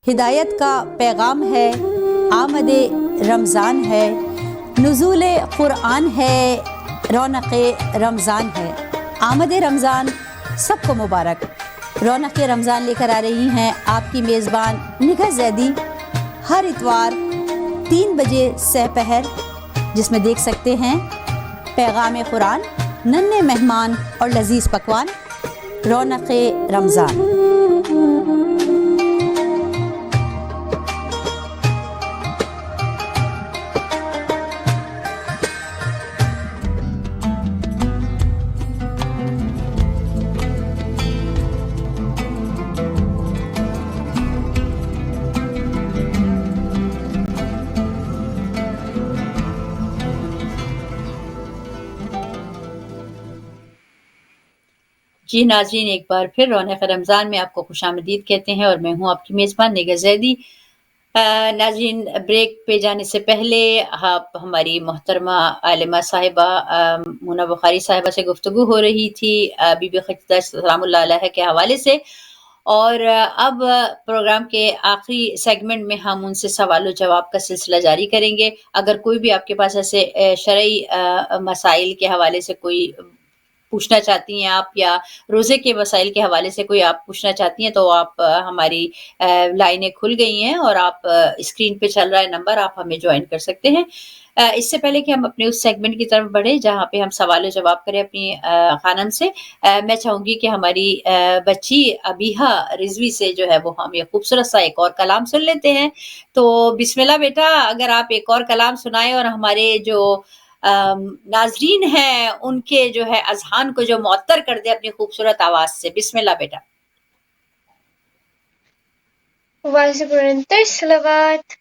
ہدایت کا پیغام ہے، آمد رمضان ہے، نزول قرآن ہے، رونق رمضان ہے۔ آمد رمضان سب کو مبارک۔ رونق رمضان لے کر آ رہی ہیں آپ کی میزبان نگہ زیدی ہر اتوار 3 بجے سہ پہر، جس میں دیکھ سکتے ہیں پیغام قرآن، ننھے مہمان اور لذیذ پکوان۔ رونق رمضان۔ جی ناظرین، ایک بار پھر رونق رمضان میں آپ کو خوش آمدید کہتے ہیں اور میں ہوں آپ کی میزبان نگہ زیدی۔ ناظرین، بریک پہ جانے سے پہلے آپ ہماری محترمہ عالمہ صاحبہ منى بخاری صاحبہ سے گفتگو ہو رہی تھی بی بی خدیجہ سلام اللہ علیہ کے حوالے سے، اور اب پروگرام کے آخری سیگمنٹ میں ہم ان سے سوال و جواب کا سلسلہ جاری کریں گے۔ اگر کوئی بھی آپ کے پاس ایسے شرعی مسائل کے حوالے سے کوئی پوچھنا چاہتی ہیں آپ، یا روزے کے مسائل کے حوالے سے کوئی آپ پوچھنا چاہتی ہیں، تو آپ ہماری لائنیں کھل گئی ہیں اور آپ اسکرین پہ چل رہا ہے نمبر، آپ ہمیں جوائن کر سکتے ہیں۔ اس سے پہلے کہ ہم اپنے اس سیگمنٹ کی طرف بڑھیں جہاں پہ ہم سوال و جواب کریں اپنی خانم سے، میں چاہوں گی کہ ہماری بچی ابیحہ رضوی سے جو ہے وہ ہم یہ خوبصورت سا ایک اور کلام سن لیتے ہیں۔ تو بسم اللہ بیٹا، اگر آپ ایک اور کلام سنائیں اور ہمارے جو ناظرین ہیں ان کے جو ہے اذہان کو جو معطر کر دے اپنی خوبصورت آواز سے۔ بسم اللہ بیٹا۔ صلوات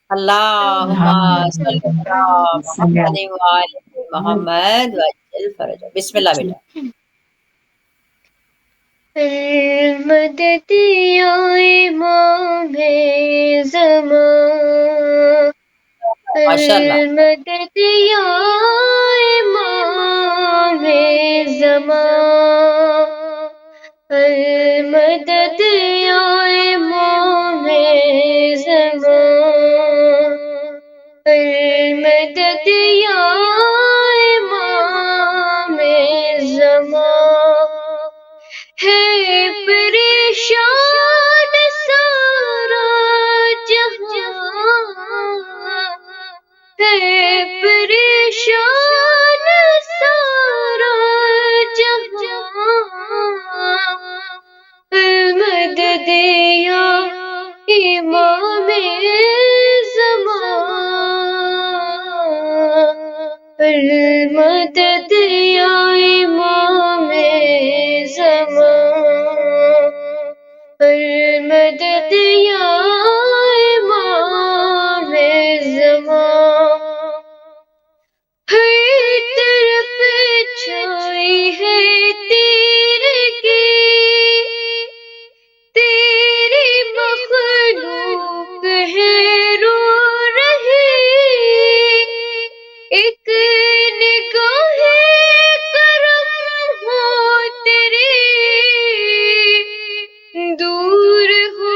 اللہم صلی علی محمد وآل محمد وعجل فرجہ۔ بسم اللہ بیٹا۔ مدد یا امام زمان، ماشاء اللہ۔ مدد یا امام زمان، مدد یا امام زمان، مدد یا امام زمان۔ ہے پریشان سارا جہاں، ہے پریشان سارا جہاں، مدد یا امام زمان، مدد یا امام زمان، مدد یا امام زمان۔ ہر طرف چھائی ہے تیرگی، تیری مخلوق ہے رو رہی، ایک نگاہ کرم ہو تیری، دور ہو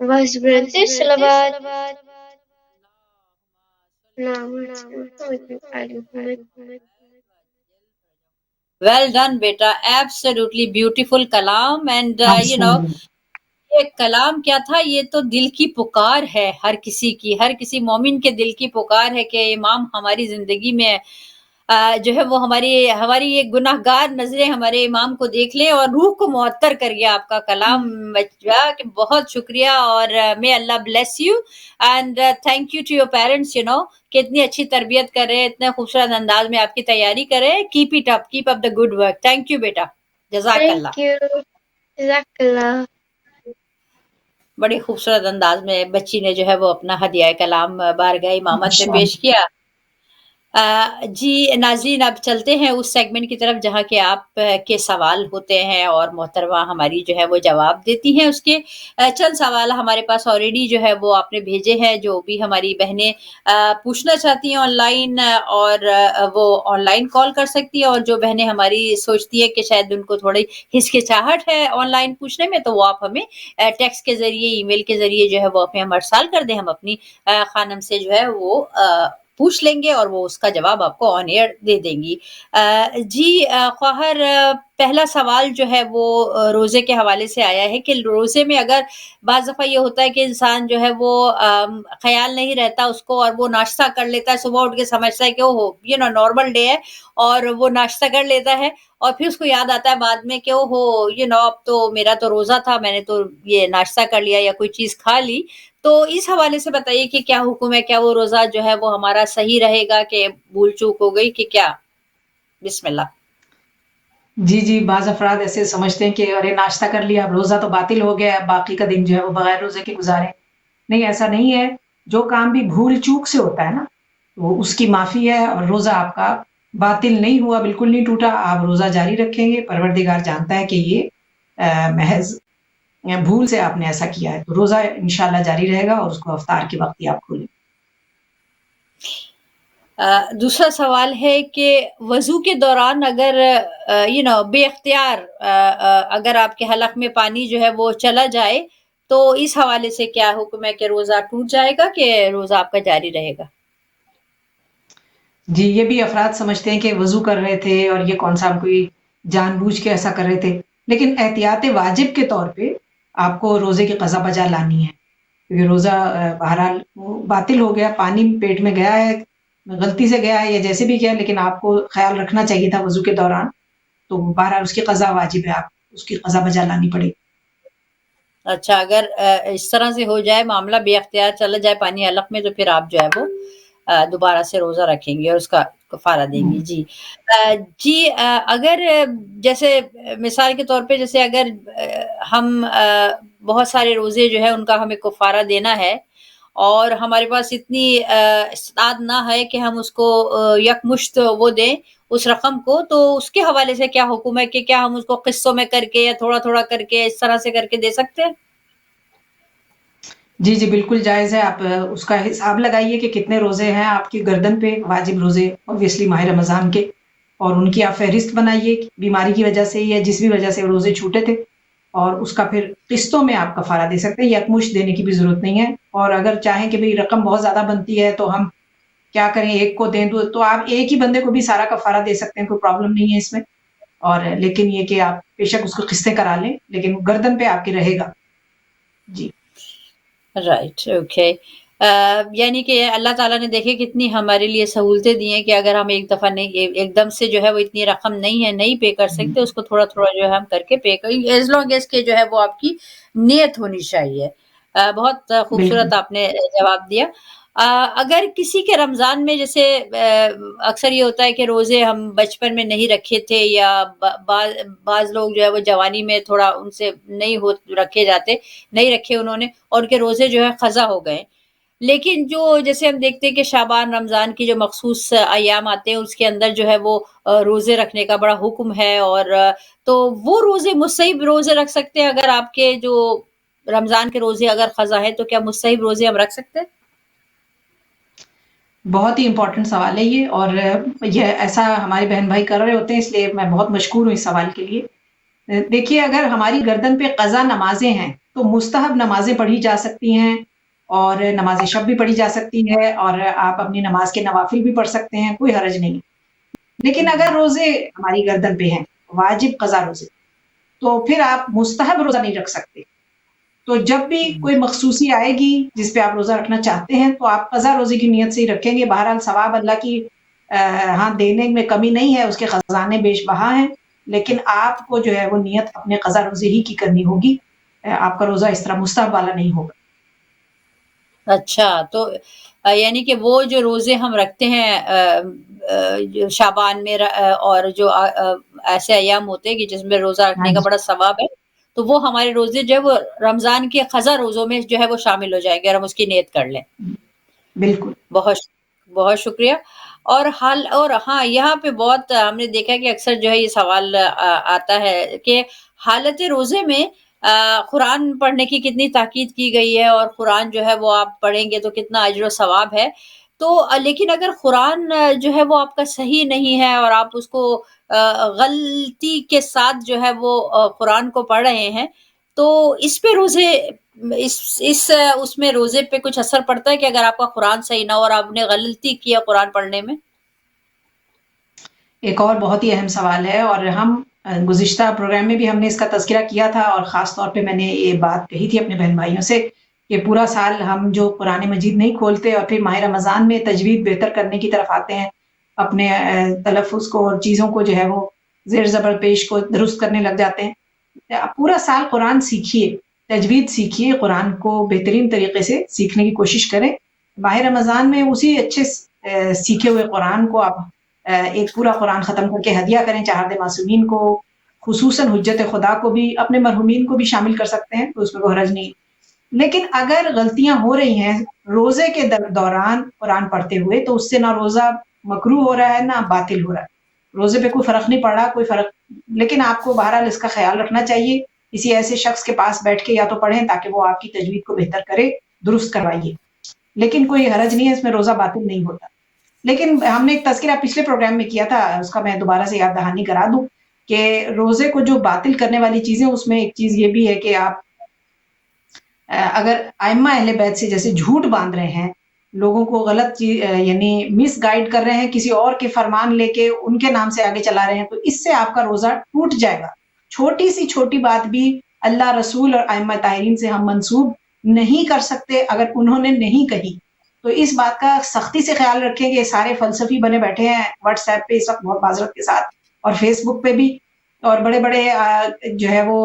Was brother salawat. Well done, beta. Absolutely beautiful kalam. And یہ کلام کیا تھا؟ یہ تو دل کی پکار ہے، ہر کسی کی، ہر کسی مومن کے دل کی پکار ہے کہ امام ہماری زندگی میں جو ہے وہ ہماری یہ گناہ گار نظریں ہمارے امام کو دیکھ لیں اور روح کو معطر کر گیا آپ کا کلام بچا کہ بہت شکریہ اور may Allah bless you and thank you to your parents کہ اتنی اچھی تربیت کر رہے ہیں، اتنے خوبصورت انداز میں آپ کی تیاری کر رہے ہیں. keep up the good work. thank you بیٹا، جزاک اللہ. Thank you. Jazakallah. بڑی خوبصورت انداز میں بچی نے جو ہے وہ اپنا ہدیہ کلام بارگاہ امامت میں پیش کیا. جی ناظرین، اب چلتے ہیں اس سیگمنٹ کی طرف جہاں کہ آپ کے سوال ہوتے ہیں اور محترمہ ہماری جو ہے وہ جواب دیتی ہیں. اس کے چند سوال ہمارے پاس آلریڈی جو ہے وہ آپ نے بھیجے ہیں، جو بھی ہماری بہنیں پوچھنا چاہتی ہیں آن لائن، اور وہ آن لائن کال کر سکتی ہیں، اور جو بہنیں ہماری سوچتی ہے کہ شاید ان کو تھوڑی ہچکچاہٹ ہے آن لائن پوچھنے میں، تو وہ آپ ہمیں ٹیکسٹ کے ذریعے، ای میل کے ذریعے جو ہے وہ ہمیں ارسال کر دیں. ہم اپنی خانم سے جو ہے وہ پوچھ لیں گے اور وہ اس کا جواب آپ کو آن ایئر دے دیں گی. جی خواہر، پہلا سوال جو ہے وہ روزے کے حوالے سے آیا ہے کہ روزے میں اگر بعض دفعہ یہ ہوتا ہے کہ انسان جو ہے وہ خیال نہیں رہتا اس کو، اور وہ ناشتہ کر لیتا ہے، صبح اٹھ کے سمجھتا ہے کہ وہ نارمل ڈے ہے، اور وہ ناشتہ کر لیتا ہے، اور پھر اس کو یاد آتا ہے بعد میں کہ اب تو میرا تو روزہ تھا، میں نے تو یہ ناشتہ کر لیا یا کوئی چیز کھا لی. تو اس حوالے سے بتائیے کہ کیا حکم ہے، کیا وہ روزہ جو ہے وہ ہمارا صحیح رہے گا کہ بھول چوک ہو گئی کہ کیا؟ بسم اللہ. جی بعض افراد ایسے سمجھتے ہیں کہ ارے ناشتہ کر لیا اب روزہ تو باطل ہو گیا، اب باقی کا دن جو ہے وہ بغیر روزے کے گزارے. نہیں، ایسا نہیں ہے. جو کام بھی بھول چوک سے ہوتا ہے نا، وہ اس کی معافی ہے، اور روزہ آپ کا باطل نہیں ہوا، بالکل نہیں ٹوٹا. آپ روزہ جاری رکھیں گے. پروردگار جانتا ہے کہ یہ محض بھول سے آپ نے ایسا کیا ہے، تو روزہ انشاءاللہ جاری رہے گا، اور اس کو افطار کے وقت ہی آپ کھولیں. دوسرا سوال ہے کہ وضو کے دوران اگر بے اختیار اگر آپ کے حلق میں پانی جو ہے وہ چلا جائے، تو اس حوالے سے کیا حکم ہے کہ روزہ ٹوٹ جائے گا کہ روزہ آپ کا جاری رہے گا؟ جی، یہ بھی افراد سمجھتے ہیں کہ وضو کر رہے تھے اور یہ کون سا کوئی جان بوجھ کے ایسا کر رہے تھے، لیکن احتیاط واجب کے طور پہ آپ کو روزے کی قضا بجا لانی ہے، کیونکہ روزہ بہرحال باطل ہو گیا، پانی پیٹ میں گیا ہے، غلطی سے گیا ہے یا جیسے بھی گیا، لیکن آپ کو خیال رکھنا چاہیے تھا وضو کے دوران، تو بہرحال اس کی قضا واجب ہے، آپ اس کی قضا بجا لانی پڑے گی. اچھا، اگر اس طرح سے ہو جائے معاملہ، بے اختیار چلا جائے پانی حلق میں، تو پھر آپ جو ہے وہ دوبارہ سے روزہ رکھیں گے اور اس کا کفارہ دیں گی. جی اگر جیسے مثال کے طور پہ، جیسے اگر ہم بہت سارے روزے جو ہے ان کا ہمیں کفارہ دینا ہے، اور ہمارے پاس اتنی استطاعت نہ ہے کہ ہم اس کو یکمشت وہ دیں اس رقم کو، تو اس کے حوالے سے کیا حکم ہے کہ کیا ہم اس کو قسطوں میں کر کے یا تھوڑا تھوڑا کر کے اس طرح سے کر کے دے سکتے ہیں؟ جی بالکل جائز ہے. آپ اس کا حساب لگائیے کہ کتنے روزے ہیں آپ کی گردن پہ، واجب روزے اوبویسلی ماہ رمضان کے، اور ان کی آپ فہرست بنائیے بیماری کی وجہ سے یا جس بھی وجہ سے روزے چھوٹے تھے، اور اس کا پھر قسطوں میں آپ کفارہ دے سکتے ہیں، یکمشت دینے کی بھی ضرورت نہیں ہے۔ اور اگر چاہیں کہ بھئی رقم بہت زیادہ بنتی ہے تو ہم کیا کریں، ایک کو دیں تو آپ ایک ہی بندے کو بھی سارا کفارہ دے سکتے ہیں، کوئی پرابلم نہیں ہے اس میں۔ اور لیکن یہ کہ آپ بے شک اس کو قسطیں کرا لیں، لیکن گردن پہ آپ کے رہے گا۔ جی رائٹ، اوکے۔ یعنی کہ اللہ تعالیٰ نے دیکھے کتنی ہمارے لیے سہولتیں دی ہیں کہ اگر ہم ایک دفعہ نہیں ایک دم سے جو ہے وہ اتنی رقم نہیں پے کر سکتے، اس کو تھوڑا تھوڑا جو ہے ہم کر کے پے کریں، ایز لانگ ایز کہ جو ہے وہ آپ کی نیت ہونی چاہیے۔ بہت خوبصورت بالکل آپ نے جواب دیا۔ اگر کسی کے رمضان میں جیسے اکثر یہ ہوتا ہے کہ روزے ہم بچپن میں نہیں رکھے تھے، یا بعض لوگ جو ہے وہ جوانی میں تھوڑا ان سے نہیں رکھے جاتے، نہیں رکھے انہوں نے، اور ان کے روزے جو ہے قضا ہو گئے، لیکن جو جیسے ہم دیکھتے ہیں کہ شعبان رمضان کی جو مخصوص ایام آتے ہیں اس کے اندر جو ہے وہ روزے رکھنے کا بڑا حکم ہے، اور تو وہ روزے مستحب روزے رکھ سکتے ہیں؟ اگر آپ کے جو رمضان کے روزے اگر قضا ہے تو کیا مستحب روزے ہم رکھ سکتے ہیں؟ بہت ہی امپورٹنٹ سوال ہے یہ، اور یہ ایسا ہمارے بہن بھائی کر رہے ہوتے ہیں، اس لیے میں بہت مشکور ہوں اس سوال کے لیے۔ دیکھیے، اگر ہماری گردن پہ قضا نمازیں ہیں تو مستحب نمازیں پڑھی جا سکتی ہیں، اور نماز شب بھی پڑھی جا سکتی ہے، اور آپ اپنی نماز کے نوافل بھی پڑھ سکتے ہیں، کوئی حرج نہیں۔ لیکن اگر روزے ہماری گردن پہ ہیں، واجب قضا روزے، تو پھر آپ مستحب روزہ نہیں رکھ سکتے۔ تو جب بھی کوئی مخصوصی آئے گی جس پہ آپ روزہ رکھنا چاہتے ہیں تو آپ قضا روزے کی نیت سے ہی رکھیں گے۔ بہرحال ثواب اللہ کی ہاں دینے میں کمی نہیں ہے، اس کے خزانے بیش بہا ہیں، لیکن آپ کو جو ہے وہ نیت اپنے قضا روزے ہی کی کرنی ہوگی۔ آپ کا روزہ اس طرح مستحب والا نہیں ہوگا۔ اچھا، تو یعنی کہ وہ جو روزے ہم رکھتے ہیں جو شعبان میں، اور جو ایسے ایام ہوتے ہیں کہ جس میں روزہ ہاں رکھنے کا جی، بڑا ثواب ہے، تو وہ ہمارے روزے جو ہے وہ رمضان کے قضا روزوں میں جو ہے وہ شامل ہو جائیں گے اگر ہم اس کی نیت کر لیں۔ بالکل۔ بہت بہت شکریہ۔ اور ہاں، یہاں پہ بہت ہم نے دیکھا کہ اکثر جو ہے یہ سوال آتا ہے کہ حالت روزے میں قرآن پڑھنے کی کتنی تاکید کی گئی ہے، اور قرآن جو ہے وہ آپ پڑھیں گے تو کتنا اجر و ثواب ہے۔ تو لیکن اگر قرآن جو ہے وہ آپ کا صحیح نہیں ہے، اور آپ اس کو غلطی کے ساتھ جو ہے وہ قرآن کو پڑھ رہے ہیں، تو اس پہ روزے اس میں روزے پہ کچھ اثر پڑتا ہے کہ اگر آپ کا قرآن صحیح نہ ہو اور آپ نے غلطی کیا قرآن پڑھنے میں؟ ایک اور بہت ہی اہم سوال ہے، اور ہم گزشتہ پروگرام میں بھی ہم نے اس کا تذکرہ کیا تھا، اور خاص طور پہ میں نے یہ بات کہی تھی اپنے بہن بھائیوں سے کہ پورا سال ہم جو قرآن مجید نہیں کھولتے اور پھر ماہ رمضان میں تجوید بہتر کرنے کی طرف آتے ہیں، اپنے تلفظ کو اور چیزوں کو جو ہے وہ زیر زبر پیش کو درست کرنے لگ جاتے ہیں۔ پورا سال قرآن سیکھیے، تجوید سیکھیے، قرآن کو بہترین طریقے سے سیکھنے کی کوشش کریں۔ ماہ رمضان میں اسی اچھے سیکھے ہوئے قرآن کو آپ ایک پورا قرآن ختم کر کے ہدیہ کریں چہارد معصومین کو، خصوصاً حجت خدا کو بھی، اپنے مرحومین کو بھی شامل کر سکتے ہیں، تو اس میں کوئی حرج نہیں۔ لیکن اگر غلطیاں ہو رہی ہیں روزے کے دوران قرآن پڑھتے ہوئے، تو اس سے نہ روزہ مکروہ ہو رہا ہے نہ باطل ہو رہا ہے، روزے پہ کوئی فرق نہیں پڑ رہا، کوئی فرق، لیکن آپ کو بہرحال اس کا خیال رکھنا چاہیے۔ کسی ایسے شخص کے پاس بیٹھ کے یا تو پڑھیں تاکہ وہ آپ کی تجوید کو بہتر کرے، درست کروائیے، لیکن کوئی حرج نہیں ہے، اس میں روزہ باطل نہیں ہوتا۔ لیکن ہم نے ایک تذکرہ پچھلے پروگرام میں کیا تھا، اس کا میں دوبارہ سے یاد دہانی کرا دوں کہ روزے کو جو باطل کرنے والی چیزیں، اس میں ایک چیز یہ بھی ہے کہ آپ اگر ائمہ اہل بیت سے جیسے جھوٹ باندھ رہے ہیں، لوگوں کو غلط یعنی مس گائیڈ کر رہے ہیں، کسی اور کے فرمان لے کے ان کے نام سے آگے چلا رہے ہیں، تو اس سے آپ کا روزہ ٹوٹ جائے گا۔ چھوٹی سی چھوٹی بات بھی اللہ، رسول اور ائمہ طاہرین سے ہم منسوب نہیں کر سکتے اگر انہوں نے نہیں کہی، تو اس بات کا سختی سے خیال رکھیں کہ سارے فلسفی بنے بیٹھے ہیں واٹس ایپ پہ اس وقت بہت معذرت کے ساتھ، اور فیس بک پہ بھی، اور بڑے بڑے جو ہے وہ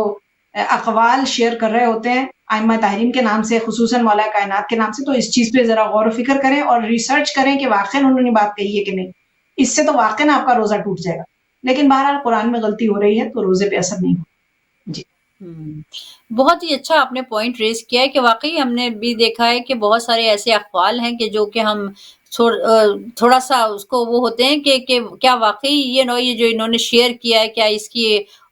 اقوال شیئر کر رہے ہوتے ہیں ائمہ طاہرین کے نام سے، خصوصاً مولا کائنات کے نام سے۔ تو اس چیز پہ ذرا غور و فکر کریں اور ریسرچ کریں کہ واقعاً انہوں نے بات کہی ہے کہ نہیں، اس سے تو واقعاً آپ کا روزہ ٹوٹ جائے گا۔ لیکن بہرحال قرآن میں غلطی ہو رہی ہے تو روزے پہ اثر نہیں ہوگا۔ جی بہت ہی اچھا آپ نے پوائنٹ ریز کیا ہے کہ واقعی ہم نے بھی دیکھا ہے کہ بہت سارے ایسے اقوال ہیں کہ جو کہ ہم تھوڑا سا اس کو وہ ہوتے ہیں کہ کیا واقعی یہ جو انہوں نے شیئر کیا ہے، کیا اس کی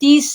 30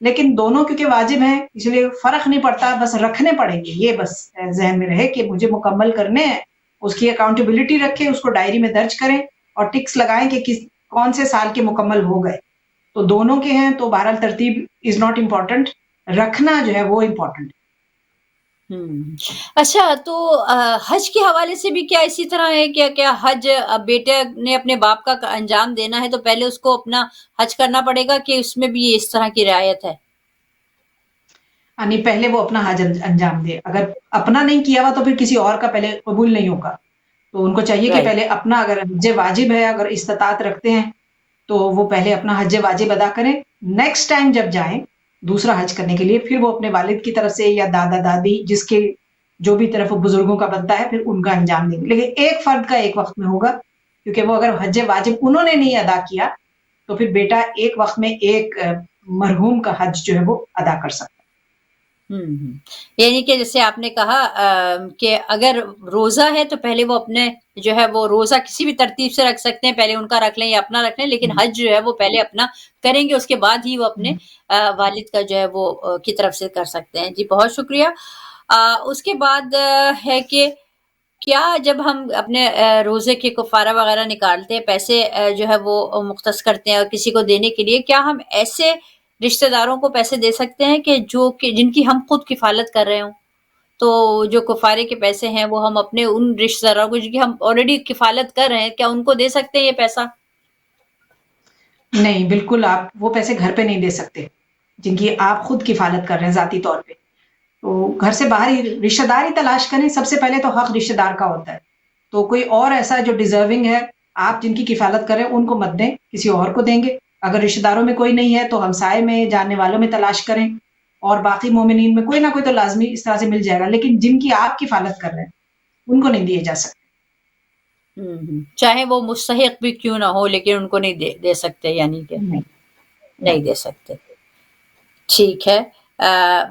لیکن دونوں کیونکہ واجب ہیں اس لیے فرق نہیں پڑتا، بس رکھنے پڑیں گے، یہ بس ذہن میں رہے کہ مجھے مکمل کرنے ہیں، اس کی اکاؤنٹیبلٹی رکھیں، اس کو ڈائری میں درج کریں اور ٹکس لگائیں کہ کون سے سال کے مکمل ہو گئے. تو دونوں کے ہیں تو بہرحال ترتیب از ناٹ امپورٹنٹ، رکھنا جو ہے وہ امپورٹنٹ. اچھا، تو حج کے حوالے سے بھی کیا اسی طرح ہے کیا حج بیٹے نے اپنے باپ کا انجام دینا ہے تو پہلے اس کو اپنا حج کرنا پڑے گا کہ اس میں بھی اس طرح کی رعایت ہے؟ یعنی پہلے وہ اپنا حج انجام دے، اگر اپنا نہیں کیا ہوا تو پھر کسی اور کا پہلے قبول نہیں ہوگا. تو ان کو چاہیے کہ پہلے اپنا، اگر حج واجب ہے، اگر استطاعت رکھتے ہیں تو وہ پہلے اپنا حج واجب ادا کریں. نیکسٹ ٹائم جب جائیں دوسرا حج کرنے کے لیے پھر وہ اپنے والد کی طرف سے یا دادا دادی جس کے جو بھی طرف بزرگوں کا بنتا ہے پھر ان کا انجام دیں گے. لیکن ایک فرد کا ایک وقت میں ہوگا، کیونکہ وہ اگر حج واجب انہوں نے نہیں ادا کیا تو پھر بیٹا ایک وقت میں ایک مرحوم کا حج جو ہے وہ ادا کر سکتا ہے. یعنی کہ جیسے آپ نے کہا کہ اگر روزہ ہے تو پہلے وہ اپنے جو ہے وہ روزہ کسی بھی ترتیب سے رکھ سکتے ہیں، پہلے ان کا رکھ لیں یا اپنا رکھ لیں، لیکن حج جو ہے وہ پہلے اپنا کریں گے، اس کے بعد ہی وہ اپنے والد کا جو ہے وہ کی طرف سے کر سکتے ہیں. جی بہت شکریہ. اس کے بعد ہے کہ کیا جب ہم اپنے روزے کے کفارہ وغیرہ نکالتے ہیں، پیسے جو ہے وہ مختص کرتے ہیں اور کسی کو دینے کے لیے، کیا ہم ایسے رشتہ داروں کو پیسے دے سکتے ہیں کہ جن کی ہم خود کفالت کر رہے ہوں؟ تو جو کفارے کے پیسے ہیں وہ ہم اپنے ان رشتہ داروں کو جن کی ہم آلریڈی کفالت کر رہے ہیں، کیا ان کو دے سکتے ہیں یہ پیسہ؟ نہیں، بالکل آپ وہ پیسے گھر پہ نہیں دے سکتے جن کی آپ خود کفالت کر رہے ہیں ذاتی طور پہ. تو گھر سے باہر ہی رشتہ دار ہی تلاش کریں. سب سے پہلے تو حق رشتہ دار کا ہوتا ہے، تو کوئی اور ایسا جو ڈیزرونگ ہے آپ جن کی کفالت کریں ان کو مت دیں، کسی اور کو دیں گے. اگر رشتہ داروں میں کوئی نہیں ہے تو ہمسائے میں، جاننے والوں میں تلاش کریں، اور باقی مومنین میں کوئی نہ کوئی تو لازمی اس طرح سے مل جائے گا. لیکن جن کی آپ کفالت کر رہے ہیں ان کو نہیں دیے جا سکتے. چاہے وہ مستحق بھی کیوں نہ ہو، لیکن ان کو نہیں دے سکتے، یعنی کہ نہیں دے سکتے. ٹھیک ہے،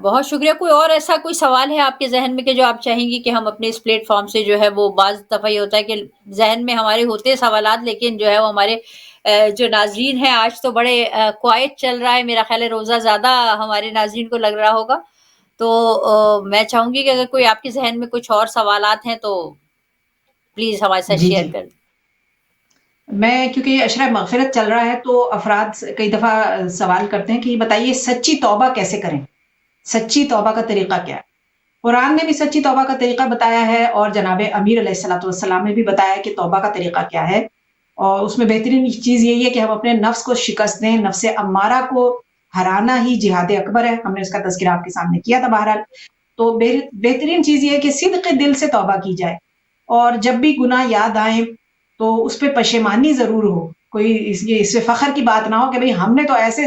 بہت شکریہ. کوئی اور ایسا کوئی سوال ہے آپ کے ذہن میں کہ جو آپ چاہیں گی کہ ہم اپنے اس پلیٹ فارم سے جو ہے وہ، بعض دفعہ یہ ہوتا ہے کہ ذہن میں ہمارے ہوتے سوالات لیکن جو ہے وہ ہمارے جو ناظرین ہیں، آج تو بڑے کوائٹ چل رہا ہے، میرا خیال ہے روزہ زیادہ ہمارے ناظرین کو لگ رہا ہوگا، تو میں چاہوں گی کہ اگر کوئی آپ کے ذہن میں کچھ اور سوالات ہیں تو پلیز ہمارے ساتھ شیئر کر دیں. میں کیونکہ یہ اشرا مغفرت چل رہا ہے تو افراد کئی دفعہ سوال کرتے ہیں کہ بتائیے سچی توبہ کیسے کریں، سچی توبہ کا طریقہ کیا ہے. قرآن نے بھی سچی توبہ کا طریقہ بتایا ہے اور جناب امیر علیہ الصلوۃ والسلام نے بھی بتایا کہ توبہ کا طریقہ کیا ہے. اور اس میں بہترین چیز یہی ہے کہ ہم اپنے نفس کو شکست دیں. نفس امارہ کو ہرانا ہی جہاد اکبر ہے، ہم نے اس کا تذکرہ آپ کے سامنے کیا تھا. بہرحال تو بہترین چیز یہ ہے کہ صدق دل سے توبہ کی جائے، اور جب بھی گناہ یاد آئیں تو اس پہ پشیمانی ضرور ہو. کوئی اس سے فخر کی بات نہ ہو کہ بھئی ہم نے تو ایسے،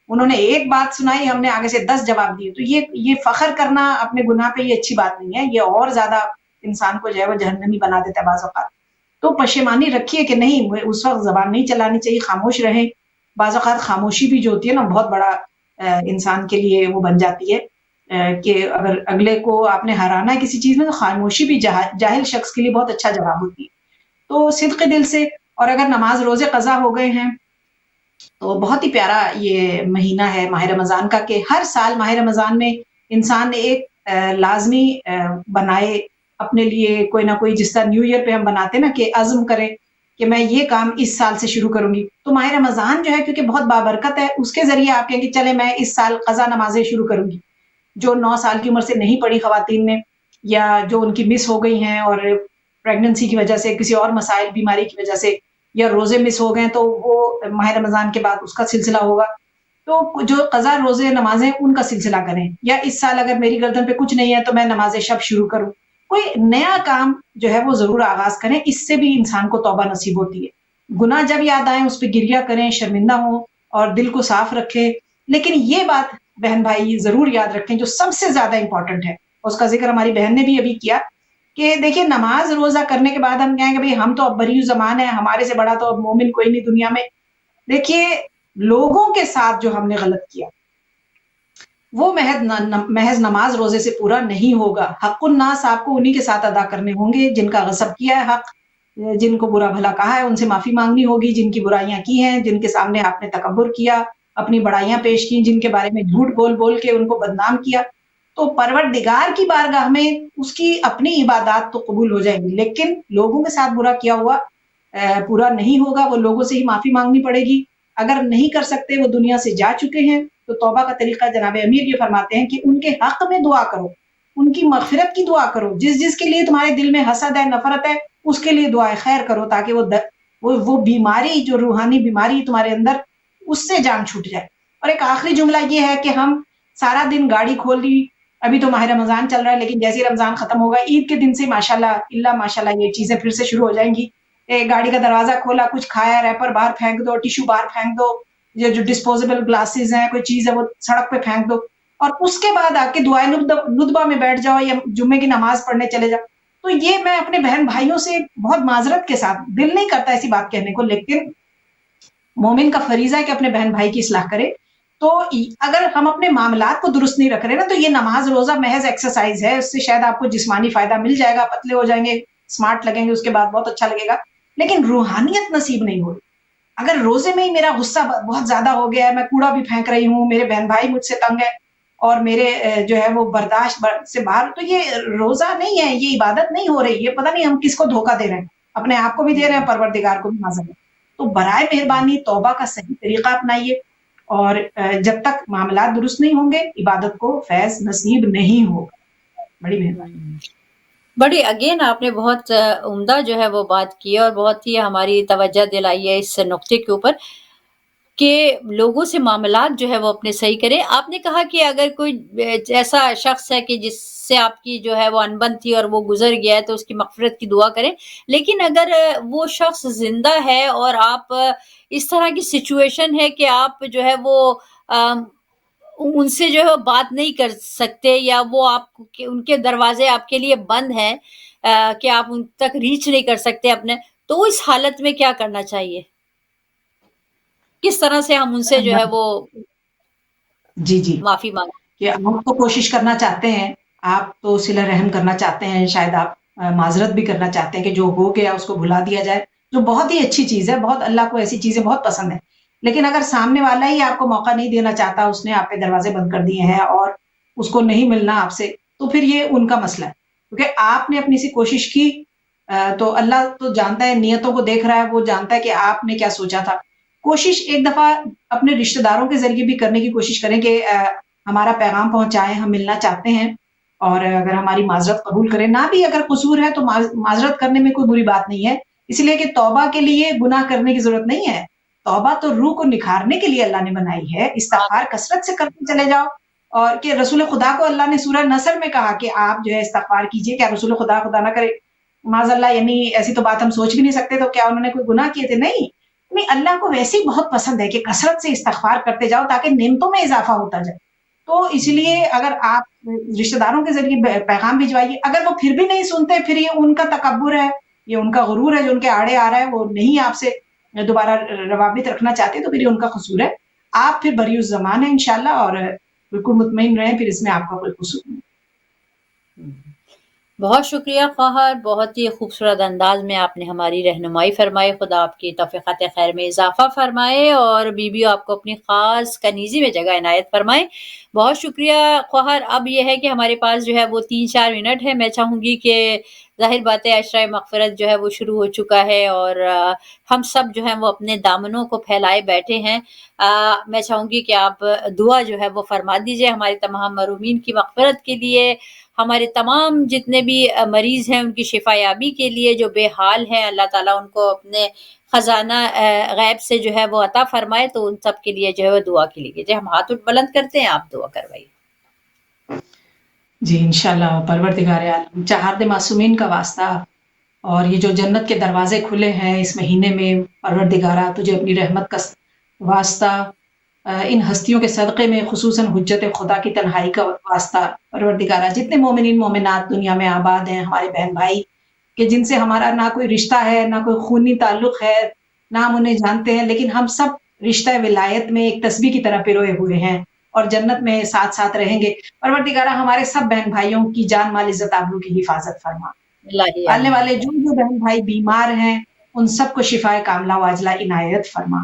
انہوں نے ایک بات سنائی ہم نے آگے سے 10 جواب دیے. تو یہ فخر کرنا اپنے گناہ پہ یہ اچھی بات نہیں ہے، یہ اور زیادہ انسان کو جو ہے وہ جہنمی بنا دیتا ہے بعض اوقات. تو پشیمانی رکھیے کہ نہیں، اس وقت زبان نہیں چلانی چاہیے، خاموش رہیں. بعض اوقات خاموشی بھی جو ہوتی ہے نا بہت بڑا انسان کے لیے وہ بن جاتی ہے کہ اگر اگلے کو آپ نے ہرانا ہے کسی چیز میں تو خاموشی بھی جاہل شخص کے لیے بہت اچھا جواب ہوتی ہے. تو صدق دل سے. اور اگر نماز روزے قضا ہو گئے ہیں تو بہت ہی پیارا یہ مہینہ ہے ماہ رمضان کا، کہ ہر سال ماہ رمضان میں انسان ایک لازمی بنائے اپنے لیے کوئی نہ کوئی، جس طرح نیو ایئر پہ ہم بناتے ہیں نا کہ عزم کریں کہ میں یہ کام اس سال سے شروع کروں گی. تو ماہ رمضان جو ہے کیونکہ بہت بابرکت ہے، اس کے ذریعے آپ کہیں گے چلے میں اس سال قضا نمازیں شروع کروں گی. جو 9 سال کی عمر سے نہیں پڑھی خواتین نے، یا جو ان کی مس ہو گئی ہیں اور پریگننسی کی وجہ سے، کسی اور مسائل بیماری کی وجہ سے، یا روزے مس ہو گئے تو وہ ماہ رمضان کے بعد اس کا سلسلہ ہوگا. تو جو قضا روزے نمازیں ان کا سلسلہ کریں. یا اس سال اگر میری گردن پہ کچھ نہیں ہے تو میں نماز شب شروع کروں. کوئی نیا کام جو ہے وہ ضرور آغاز کریں، اس سے بھی انسان کو توبہ نصیب ہوتی ہے. گناہ جب یاد آئیں اس پہ گریہ کریں، شرمندہ ہوں اور دل کو صاف رکھیں. لیکن یہ بات بہن بھائی ضرور یاد رکھیں جو سب سے زیادہ امپورٹنٹ ہے، اس کا ذکر ہماری بہن نے بھی ابھی کیا، کہ دیکھیں نماز روزہ کرنے کے بعد ہم کہیں گے بھئی ہم تو اب بری زمان ہیں، ہمارے سے بڑا تو اب مومن کوئی نہیں دنیا میں. دیکھیے لوگوں کے ساتھ جو ہم نے غلط کیا وہ محض نماز روزے سے پورا نہیں ہوگا. حق الناس آپ کو انہی کے ساتھ ادا کرنے ہوں گے جن کا غصب کیا ہے حق، جن کو برا بھلا کہا ہے ان سے معافی مانگنی ہوگی، جن کی برائیاں کی ہیں، جن کے سامنے آپ نے تکبر کیا، اپنی بڑائیاں پیش کی، جن کے بارے میں جھوٹ بول بول کے ان کو بدنام کیا، تو پروردگار کی بارگاہ میں اس کی اپنی عبادات تو قبول ہو جائیں گی، لیکن لوگوں کے ساتھ برا کیا ہوا پورا نہیں ہوگا، وہ لوگوں سے ہی معافی مانگنی پڑے گی۔ اگر نہیں کر سکتے، وہ دنیا سے جا چکے ہیں، تو توبہ کا طریقہ جناب امیر یہ فرماتے ہیں کہ ان کے حق میں دعا کرو، ان کی مغفرت کی دعا کرو، جس جس کے لیے تمہارے دل میں حسد ہے، نفرت ہے، اس کے لیے دعائے خیر کرو، تاکہ وہ بیماری، جو روحانی بیماری تمہارے اندر، اس سے جان چھوٹ جائے۔ اور ایک آخری جملہ یہ ہے کہ ہم سارا دن گاڑی کھول لی، ابھی تو ماہ رمضان چل رہا ہے، لیکن جیسے رمضان ختم ہوگا، عید کے دن سے ماشاءاللہ اللہ ماشاءاللہ یہ چیزیں پھر سے شروع ہو جائیں گی۔ گاڑی کا دروازہ کھولا، کچھ کھایا، ریپر باہر پھینک دو، ٹیشو باہر پھینک دو، یہ جو ڈسپوزیبل گلاسز ہیں، کوئی چیز ہے وہ سڑک پہ پھینک دو، اور اس کے بعد آ کے دعائے ندبہ میں بیٹھ جاؤ یا جمعے کی نماز پڑھنے چلے جاؤ۔ تو یہ میں اپنے بہن بھائیوں سے بہت معذرت کے ساتھ، دل نہیں کرتا ایسی بات کہنے کو، لیکن مومن کا فریضہ ہے کہ اپنے بہن بھائی کی اصلاح کرے۔ تو اگر ہم اپنے معاملات کو درست نہیں رکھ رہے نا، تو یہ نماز روزہ محض ایکسرسائز ہے، اس سے شاید آپ کو جسمانی فائدہ مل جائے گا، پتلے ہو جائیں گے، اسمارٹ لگیں گے، اس کے بعد بہت اچھا لگے گا، لیکن روحانیت نصیب نہیں ہوئی۔ اگر روزے میں ہی میرا غصہ بہت زیادہ ہو گیا ہے، میں کوڑا بھی پھینک رہی ہوں، میرے بہن بھائی مجھ سے تنگ ہے، اور میرے جو ہے وہ برداشت سے باہر، تو یہ روزہ نہیں ہے، یہ عبادت نہیں ہو رہی، یہ پتہ نہیں ہم کس کو دھوکہ دے رہے ہیں، اپنے آپ کو بھی دے رہے ہیں، پروردگار کو بھی معذرت۔ تو برائے مہربانی توبہ کا صحیح طریقہ اپنائیے، اور جب تک معاملات درست نہیں ہوں گے، عبادت کو فیض نصیب نہیں ہوگا۔ بڑی مہربانی۔ بڑی اگین آپ نے بہت عمدہ جو ہے وہ بات کی، اور بہت ہی ہماری توجہ دلائی ہے اس نقطے کے اوپر کہ لوگوں سے معاملات جو ہے وہ اپنے صحیح کریں۔ آپ نے کہا کہ اگر کوئی ایسا شخص ہے کہ جس سے آپ کی جو ہے وہ انبن تھی اور وہ گزر گیا ہے، تو اس کی مغفرت کی دعا کریں، لیکن اگر وہ شخص زندہ ہے اور آپ اس طرح کی سچویشن ہے کہ آپ جو ہے وہ ان سے جو ہے بات نہیں کر سکتے، یا وہ آپ ان کے دروازے آپ کے لیے بند ہیں کہ آپ ان تک ریچ نہیں کر سکتے اپنے، تو اس حالت میں کیا کرنا چاہیے؟ کس طرح سے ہم ان سے جو ہے وہ جی معافی مانگیں؟ کہ آپ تو کوشش کرنا چاہتے ہیں، آپ تو صلہ رحم کرنا چاہتے ہیں، شاید آپ معذرت بھی کرنا چاہتے ہیں کہ جو ہو گیا اس کو بھلا دیا جائے، جو بہت ہی اچھی چیز ہے، بہت اللہ کو ایسی چیزیں بہت پسند ہیں۔ لیکن اگر سامنے والا ہی آپ کو موقع نہیں دینا چاہتا، اس نے آپ کے دروازے بند کر دیے ہیں اور اس کو نہیں ملنا آپ سے، تو پھر یہ ان کا مسئلہ ہے، کیونکہ آپ نے اپنی سی کوشش کی، تو اللہ تو جانتا ہے، نیتوں کو دیکھ رہا ہے، وہ جانتا ہے کہ آپ نے کیا سوچا تھا۔ کوشش ایک دفعہ اپنے رشتہ داروں کے ذریعے بھی کرنے کی کوشش کریں کہ ہمارا پیغام پہنچائیں، ہم ملنا چاہتے ہیں، اور اگر ہماری معذرت قبول کریں، نہ بھی اگر قصور ہے تو معذرت کرنے میں کوئی بری بات نہیں ہے، اس لیے کہ توبہ کے لیے گناہ کرنے کی ضرورت نہیں ہے، توبہ تو روح کو نکھارنے کے لیے اللہ نے بنائی ہے، استغفار کثرت سے کرتے چلے جاؤ۔ اور کہ رسول خدا کو اللہ نے سورہ نصر میں کہا کہ آپ جو ہے استغفار کیجئے، کیا رسول خدا خدا نہ کرے معاذ اللہ، یعنی ایسی تو بات ہم سوچ بھی نہیں سکتے، تو کیا انہوں نے کوئی گناہ کیے تھے؟ نہیں، اللہ کو ویسے ہی بہت پسند ہے کہ کثرت سے استغفار کرتے جاؤ تاکہ نعمتوں میں اضافہ ہوتا جائے۔ تو اس لیے اگر آپ رشتہ داروں کے ذریعے پیغام بھجوائیے، اگر وہ پھر بھی نہیں سنتے، پھر یہ ان کا تکبر ہے، یہ ان کا غرور ہے جو ان کے آڑے آ رہا ہے، وہ نہیں آپ سے دوبارہ روابط رکھنا چاہتے، تو پھر یہ ان کا قصور ہے۔ آپ پھر بری الزمان ہیں انشاءاللہ، اور بالکل مطمئن رہیں، پھر اس میں آپ کا کوئی قصور نہیں۔ بہت شکریہ خواہر، بہت ہی خوبصورت انداز میں آپ نے ہماری رہنمائی فرمائی، خدا آپ کی توفیقات خیر میں اضافہ فرمائے، اور بیویوں آپ کو اپنی خاص کنیزی میں جگہ عنایت فرمائے۔ بہت شکریہ خواہر۔ اب یہ ہے کہ ہمارے پاس جو ہے وہ 3-4 منٹ ہے، میں چاہوں گی کہ ظاہر بات ہے عشرہ مغفرت جو ہے وہ شروع ہو چکا ہے، اور ہم سب جو ہیں وہ اپنے دامنوں کو پھیلائے بیٹھے ہیں۔ میں چاہوں گی کہ آپ دعا جو ہے وہ فرما دیجئے ہمارے تمام محرومین کی مغفرت کے لیے، ہمارے تمام جتنے بھی مریض ہیں ان کی شفا یابی کے لیے، جو بے حال ہیں اللہ تعالیٰ ان کو اپنے خزانہ غیب سے جو ہے وہ عطا فرمائے، تو ان سب کے لیے جو ہے وہ دعا کے لیے جو ہم ہاتھ بلند کرتے ہیں، آپ دعا کروائیے۔ جی انشاءاللہ، پروردگار عالم، چہارد معصومین کا واسطہ، اور یہ جو جنت کے دروازے کھلے ہیں اس مہینے میں، پروردگارہ تجھے اپنی رحمت کا واسطہ، ان ہستیوں کے صدقے میں، خصوصاً حجت خدا کی تنہائی کا واسطہ، پروردگارہ جتنے مومنین مومنات دنیا میں آباد ہیں، ہمارے بہن بھائی کہ جن سے ہمارا نہ کوئی رشتہ ہے، نہ کوئی خونی تعلق ہے، نہ ہم انہیں جانتے ہیں، لیکن ہم سب رشتہ ولایت میں ایک تسبیح کی طرح پروئے ہوئے ہیں، اور جنت میں ساتھ ساتھ رہیں گے۔ پروردگارہ ہمارے سب بہن بھائیوں کی جان مال عزت آبرو کی حفاظت فرما۔ پالنے والے جو بہن بھائی بیمار ہیں ان سب کو شفائے کاملہ و عاجلہ عنایت فرما۔